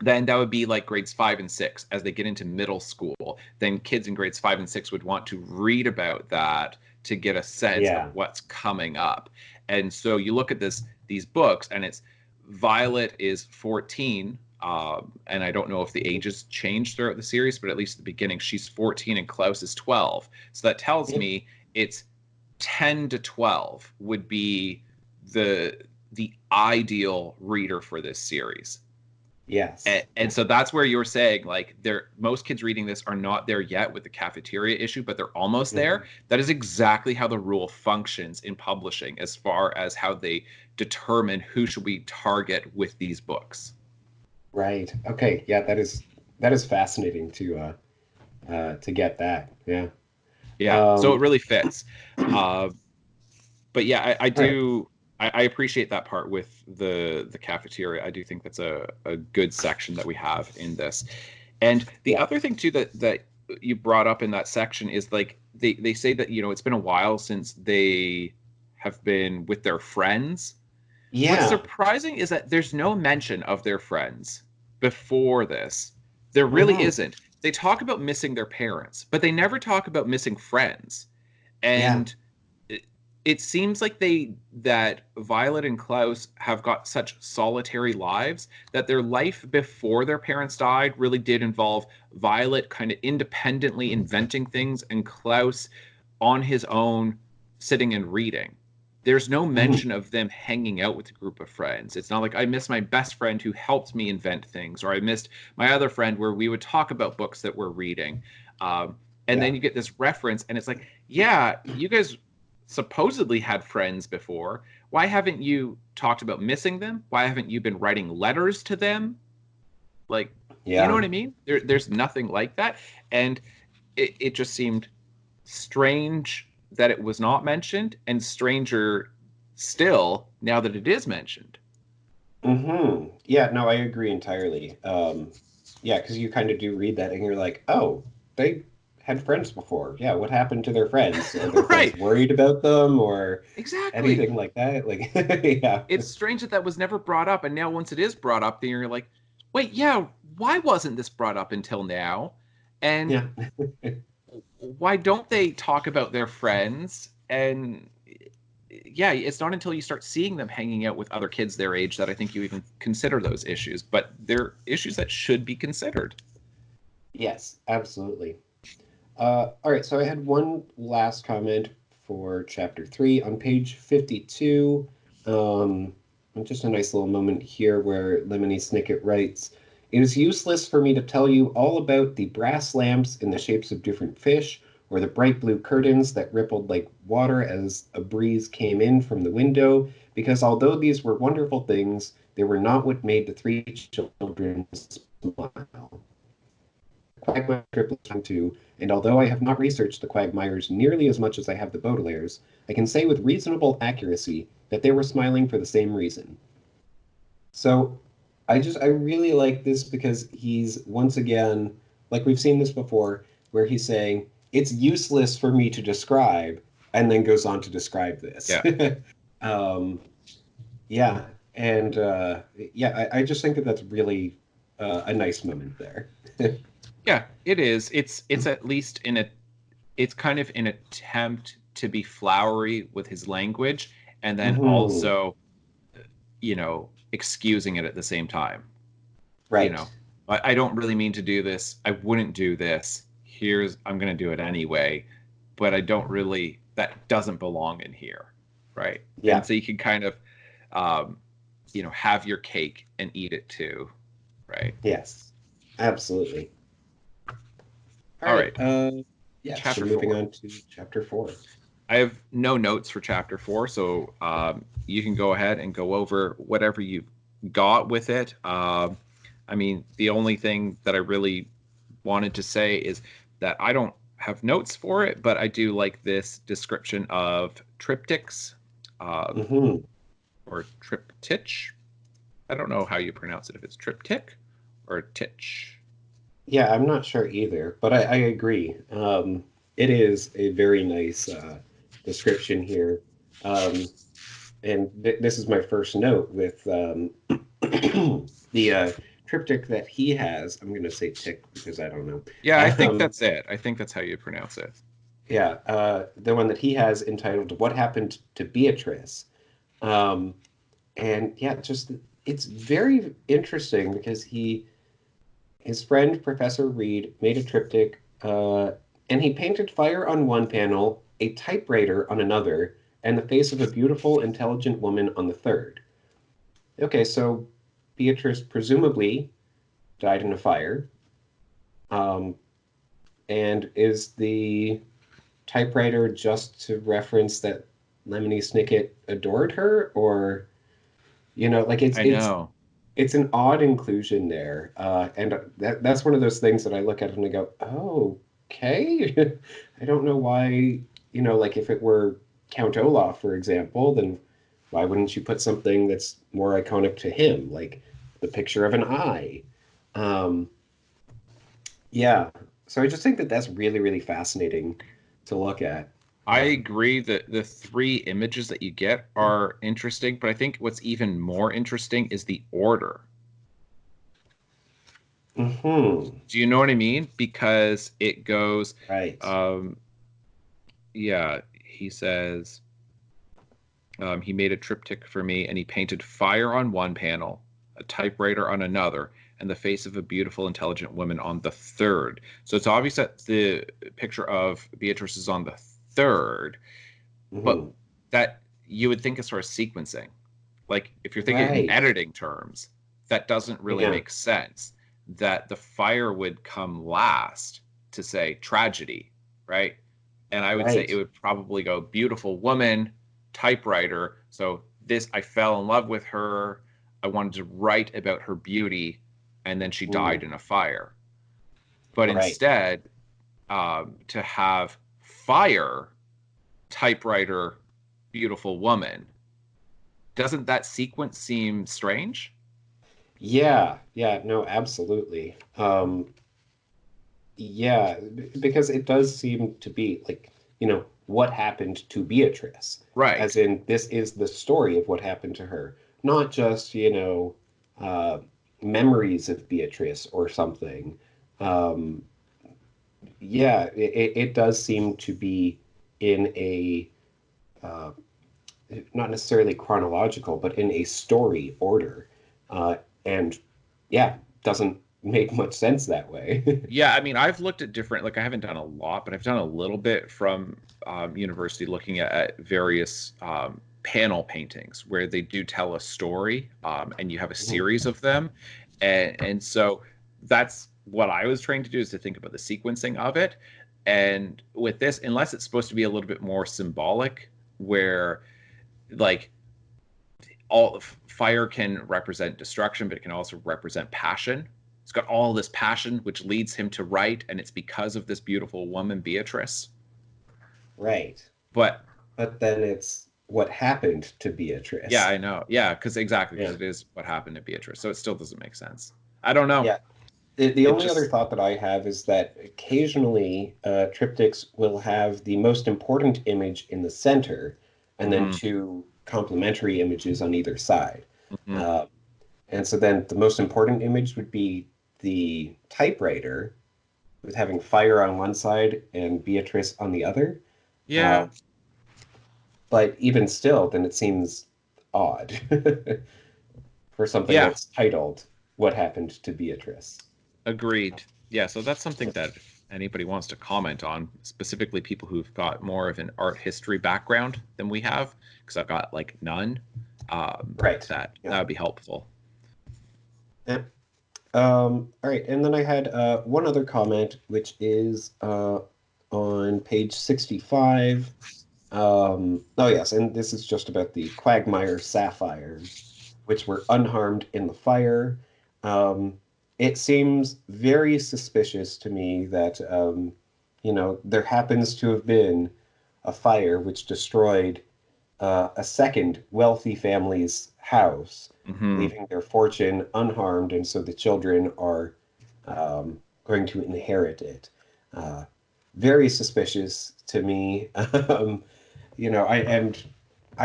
Then that would be like grades 5 and 6 as they get into middle school. Then kids in grades 5 and 6 would want to read about that to get a sense of Yeah. what's coming up. And so you look at these books, and it's Violet is 14, And I don't know if the ages changed throughout the series, but at least at the beginning, she's 14 and Klaus is 12. So that tells me it's 10 to 12 would be the ideal reader for this series. Yes. And so that's where you're saying, like, most kids reading this are not there yet with the cafeteria issue, but they're almost there. That is exactly how the rule functions in publishing, as far as how they determine who should we target with these books. Right. Okay. Yeah, that is fascinating to get that. Yeah. Yeah. So it really fits. But yeah, I Right. do. I appreciate that part with the cafeteria. I do think that's a good section that we have in this. And the Yeah. other thing too that you brought up in that section is, like, they say that, it's been a while since they have been with their friends. What's Yeah. surprising is that there's no mention of their friends before this. There really Hmm. isn't. They talk about missing their parents, but they never talk about missing friends. Yeah. And it seems like that Violet and Klaus have got such solitary lives that their life before their parents died really did involve Violet kind of independently inventing things, and Klaus on his own sitting and reading. There's no Hmm. mention of them hanging out with a group of friends. It's not like I miss my best friend who helped me invent things, or I missed my other friend where we would talk about books that we're reading. And Yeah. then you get this reference, and it's like, yeah, you guys supposedly had friends before. Why haven't you talked about missing them? Why haven't you been writing letters to them? Like, you know Yeah. what I mean? There's nothing like that. And it just seemed strange that it was not mentioned, and stranger still now that it is mentioned. Yeah, no, I agree entirely. Yeah, because you kind of do read that and you're like, oh, they had friends before. Yeah, what happened to their friends? Are their friends Right. worried about them or Exactly. anything like that? Like, yeah. It's strange that that was never brought up, and now once it is brought up, then you're like, wait, yeah, why wasn't this brought up until now? And Yeah. why don't they talk about their friends? And yeah, it's not until you start seeing them hanging out with other kids their age that I think you even consider those issues, but they're issues that should be considered. Yes, absolutely. All right, so I had one last comment for chapter 3 on page 52. Um, just a nice little moment here where Lemony Snicket writes, "It is useless for me to tell you all about the brass lamps in the shapes of different fish, or the bright blue curtains that rippled like water as a breeze came in from the window, because although these were wonderful things, they were not what made the three children smile. Quagmire triplets come too, and although I have not researched the Quagmires nearly as much as I have the Baudelaires, I can say with reasonable accuracy that they were smiling for the same reason." So I really like this because he's once again, like we've seen this before, where he's saying it's useless for me to describe, and then goes on to describe this. Yeah. um, yeah, and yeah, I just think that that's really a nice moment there. Yeah, it is. It's at least it's kind of an attempt to be flowery with his language, and then Hmm. also, excusing it at the same time. You Right. know, I don't really mean to do this. I wouldn't do this. I'm going to do it anyway, but I don't really, that doesn't belong in here. Right. And Yeah. so you can kind of, um, have your cake and eat it too. Right. Yes. Absolutely. All All right. right. Yeah. So Chapter moving 4. on to chapter 4. I have no notes for chapter 4, so you can go ahead and go over whatever you've got with it. I mean, the only thing that I really wanted to say is that I don't have notes for it, but I do like this description of triptychs, um, Hmm. or triptych. I don't know how you pronounce it, if it's triptych or titch. Yeah, I'm not sure either, but I agree. It is a very nice description here. Um, and this is my first note with the triptych that he has. I'm going to say tick because I don't know. Yeah, I think Um, that's it. I think that's how you pronounce it. yeah, the one that he has entitled "What Happened to Beatrice." Um, And yeah, just it's very interesting because his friend Professor Reed made a triptych, and he painted fire on one panel, a typewriter on another, and the face of a beautiful, intelligent woman on the third. Okay, so Beatrice presumably died in a fire. Um, and is the typewriter just to reference that Lemony Snicket adored her, or like I know. it's an odd inclusion there, and that's one of those things that I look at and I go, oh, okay. I don't know why, like if it were Count Olaf, for example, then why wouldn't you put something that's more iconic to him, like the picture of an eye? Um, yeah, so I just think that that's really, really fascinating to look at. I agree that the three images that you get are interesting, but I think what's even more interesting is the order. Hmm. Do you know what I mean? Because it goes, Right. um, yeah, he says, he made a triptych for me and he painted fire on one panel, a typewriter on another, and the face of a beautiful, intelligent woman on the third. So it's obvious that the picture of Beatrice is on the third, but Hmm. that you would think is sort of sequencing. Like if you're thinking in Right. editing terms, that doesn't really Yeah. make sense. That the fire would come last to say tragedy, right? And I would say it Right. would probably go beautiful woman, typewriter. So this, I fell in love with her. I wanted to write about her beauty, and then she died Mm. in a fire. But Right. instead, to have fire, typewriter, beautiful woman, doesn't that sequence seem strange? Yeah. Yeah. No, absolutely. Yeah, because it does seem to be like, what happened to Beatrice, Right. as in this is the story of what happened to her, not just, uh, memories of Beatrice or something. Um, yeah, it does seem to be in a uh, not necessarily chronological, but in a story order. And yeah, doesn't make much sense that way. Yeah, I mean, I've looked at different, like, I haven't done a lot, but I've done a little bit from university looking at various panel paintings where they do tell a story and you have a Mhm. series of them. And so that's what I was trying to do is to think about the sequencing of it. And with this, unless it's supposed to be a little bit more symbolic, where like all fire can represent destruction, but it can also represent passion. He's got all this passion, which leads him to write, and it's because of this beautiful woman, Beatrice. Right. But But then it's what happened to yeah, Beatrice. I know. Yeah, because exactly, because Yeah. it is what happened to Beatrice. So it still doesn't make sense. I don't know. Yeah. The It only other just, thought that I have is that occasionally triptychs will have the most important image in the center and then mm-hmm, two complementary images on either side. mm-hmm. Uh, and so then the most important image would be the typewriter with having fire on one side and Beatrice on the other. Uh, Yeah, but even still, then it seems odd for something yeah, that's titled "What Happened to Beatrice." agreed. Yeah, so that's something that if anybody wants to comment on, specifically people who've got more of an art history background than we have, because I've got like none, Right. that Yeah. would be helpful. Yeah. All right, and then I had one other comment, which is on page 65. Oh, yes, and this is just about the Quagmire sapphires, which were unharmed in the fire. It seems very suspicious to me that, there happens to have been a fire which destroyed a second wealthy family's house, Hmm. leaving their fortune unharmed, and so the children are going to inherit it. Uh, Very suspicious to me. I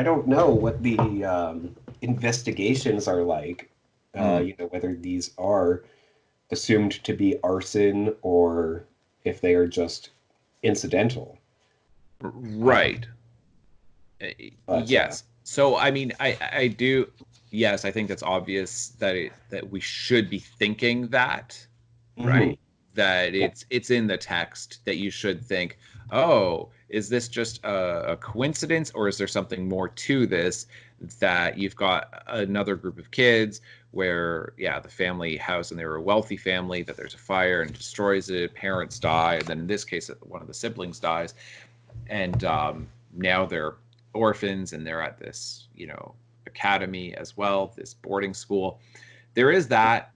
don't know what the investigations are like. Mm. Whether these are assumed to be arson or if they are just incidental. Um, Right. but Yes. So I mean, I do. yes, I think that's obvious that we should be thinking that, Hmm. right? That Yeah. it's in the text that you should think, oh, is this just a coincidence, or is there something more to this? That you've got another group of kids where, yeah, the family house, and they're a wealthy family, that there's a fire and destroys it, parents die, and then in this case, one of the siblings dies, and now they're orphans, and they're at this, academy as well, this boarding school. There is that.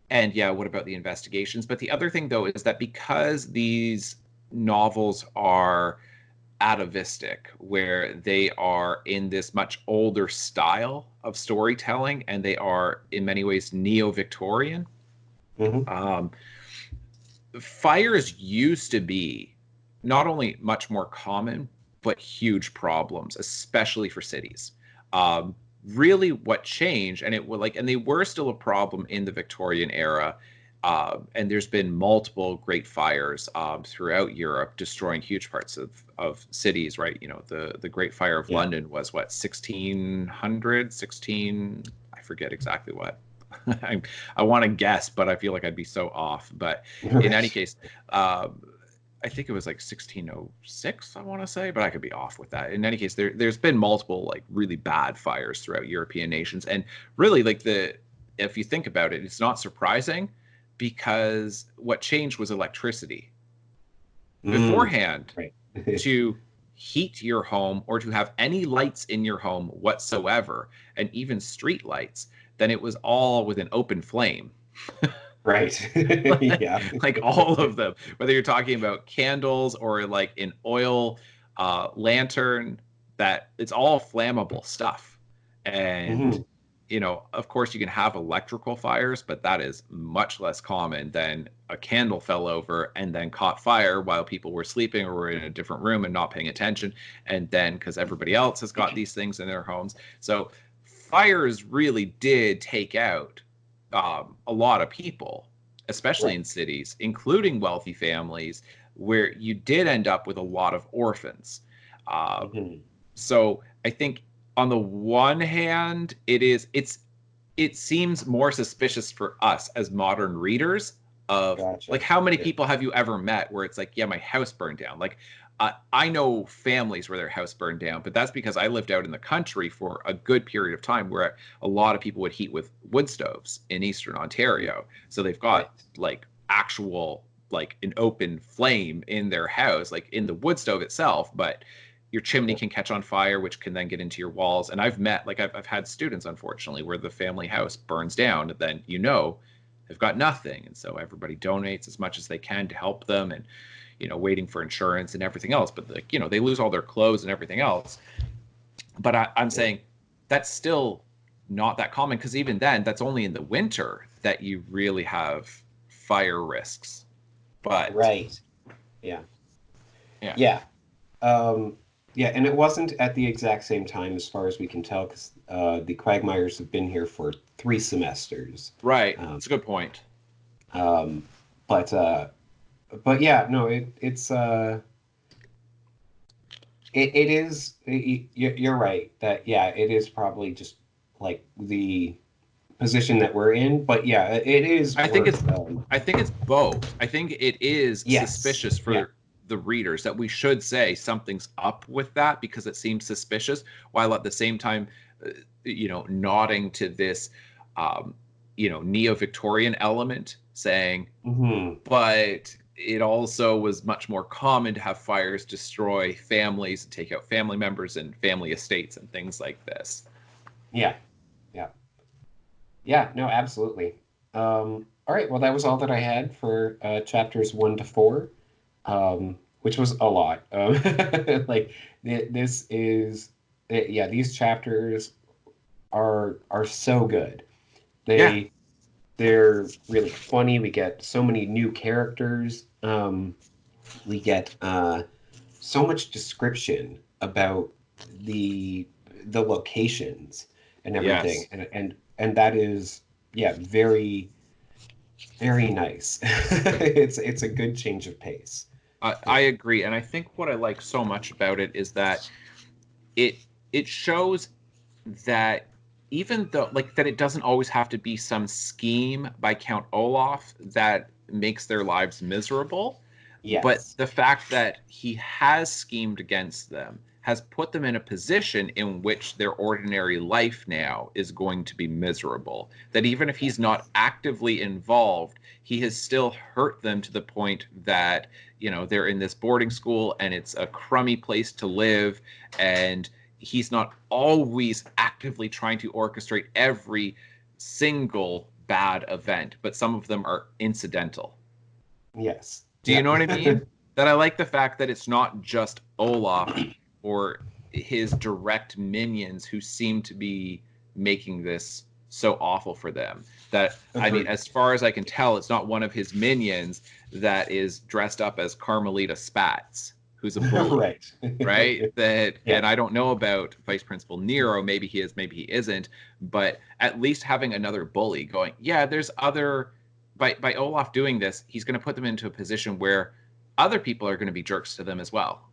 And yeah, what about the investigations? But the other thing, though, is that because these novels are atavistic, where they are in this much older style of storytelling, and they are in many ways neo-Victorian. Hmm. Um, Fires used to be not only much more common, but huge problems, especially for cities. Um, Really, what changed, and it was like, and they were still a problem in the Victorian era. And there's been multiple great fires throughout Europe, destroying huge parts of cities. Right, the Great Fire of Yeah. London was what, 1600, 16. I forget exactly what. I, I want to guess, but I feel like I'd be so off. But in any Right. case, I think it was like 1606, I want to say, but I could be off with that. In any case, there's been multiple like really bad fires throughout European nations, and really, like, if you think about it, it's not surprising, because what changed was electricity. Mm. Beforehand, Right. to heat your home or to have any lights in your home whatsoever, and even street lights, then it was all with an open flame. Right. Yeah. Like all of them, whether you're talking about candles or like an oil lantern, that it's all flammable stuff. And Hmm. of course you can have electrical fires, but that is much less common than a candle fell over and then caught fire while people were sleeping or were in a different room and not paying attention, and then because everybody else has got these things in their homes. So fires really did take out a lot of people, especially Right. in cities, including wealthy families, where you did end up with a lot of orphans. Um, Hmm. so I think on the one hand, it seems more suspicious for us as modern readers of, like, Gotcha. how many Yeah. people have you ever met where it's like, yeah, my house burned down. Like, I know families where their house burned down, but that's because I lived out in the country for a good period of time, where a lot of people would heat with wood stoves in Eastern Mm. Ontario. So they've Right. got like actual, like, an open flame in their house, like in the wood stove itself, but your chimney Yeah. can catch on fire, which can then get into your walls. And I've had students, unfortunately, where the family house burns down, and then, they've got nothing. And so everybody donates as much as they can to help them, and, waiting for insurance and everything else. But, like, they lose all their clothes and everything else. But I'm Yeah. saying that's still not that common, because even then, that's only in the winter that you really have fire risks. But Right. Yeah. yeah, Yeah. Um, yeah, and it wasn't at the exact same time as far as we can tell, because the Quagmires have been here for 3 semesters. right. Um, It's a good point. um, but yeah, no, it is. You're right that, yeah, it is probably just like the position that we're in. But yeah, it is I think it's worth. I think it's both. I think it is Yes. suspicious Yeah. for the readers, that we should say something's up with that because it seems suspicious, while at the same time, nodding to this, um, neo-Victorian element, saying, Hmm. but it also was much more common to have fires destroy families and take out family members and family estates and things like this. Yeah. Yeah. Yeah. No, absolutely. All right. Well, that was all that I had for chapters 1 to 4, which was a lot. Like, this is, yeah, these chapters are so good. Yeah, They they're really funny. We get so many new characters. We get so much description about the the locations and everything, yes. and that is, yeah, very very nice. It's a good change of pace. I Yeah. agree, and I think what I like so much about it is that it it shows that even though, like, that it doesn't always have to be some scheme by Count Olaf that makes their lives miserable, but Yes. the fact that he has schemed against them has put them in a position in which their ordinary life now is going to be miserable. That even if he's not Yes. actively involved, he has still hurt them to the point that, they're in this boarding school and it's a crummy place to live, and he's not always actively trying to orchestrate every single bad event, but some of them are incidental. Yes. Do you Yeah. know what I mean? That I like the fact that it's not just Olaf or his direct minions who seem to be making this so awful for them. That, I mean, Agreed. as far as I can tell, it's not one of his minions that is dressed up as Carmelita Spatz, who's a bully, Right. right? That, Yeah. and I don't know about Vice Principal Nero. Maybe he is, maybe he isn't. But at least having another bully going, yeah, there's other. By Olaf doing this, he's going to put them into a position where other people are going to be jerks to them as well.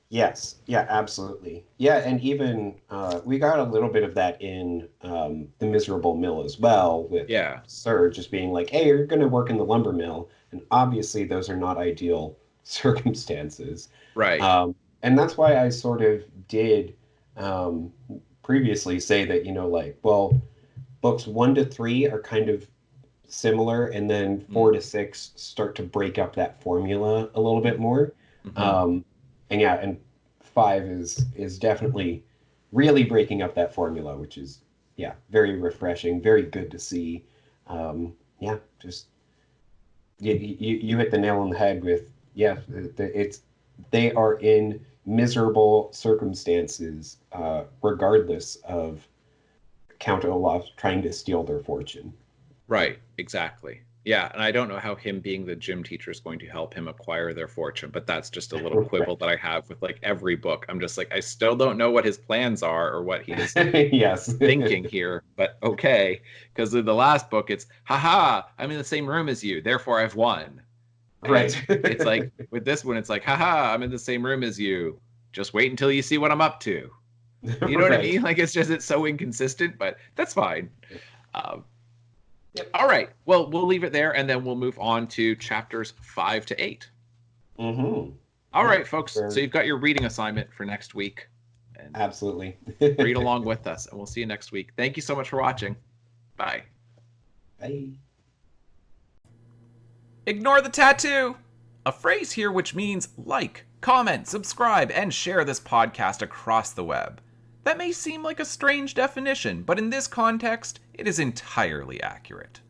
Yes, yeah, absolutely. Yeah, and even we got a little bit of that in the Miserable Mill as well, with Yeah, Sir just being like, "Hey, you're going to work in the lumber mill," and obviously those are not ideal circumstances. right. Um, and that's why I sort of did um, previously say that, like, well, books 1 to 3 are kind of similar, and then Mm-hmm. 4 to 6 start to break up that formula a little bit more. Mm-hmm. Um, and yeah, and 5 is definitely really breaking up that formula, which is yeah, very refreshing, very good to see. Yeah, just you hit the nail on the head with yeah, it's they are in miserable circumstances, regardless of Count Olaf trying to steal their fortune. Right, exactly. Yeah, and I don't know how him being the gym teacher is going to help him acquire their fortune, but that's just a little quibble that I have with like every book. I'm just like, I still don't know what his plans are or what he is Yes. thinking here, but okay. Because in the last book, it's, haha, I'm in the same room as you, therefore I've won. Right. And it's like, with this one, it's like, haha, I'm in the same room as you. Just wait until you see what I'm up to. You know what I Right. mean? Like, it's so inconsistent, but that's fine. Um, Yep. all right. Well, we'll leave it there and then we'll move on to chapters 5 to 8. Mm-hmm. All Yeah. right, folks. So Sure. you've got your reading assignment for next week, and Absolutely. read along with us, and we'll see you next week. Thank you so much for watching. Bye. Bye. Ignore the tattoo! A phrase here which means like, comment, subscribe, and share this podcast across the web. That may seem like a strange definition, but in this context, it is entirely accurate.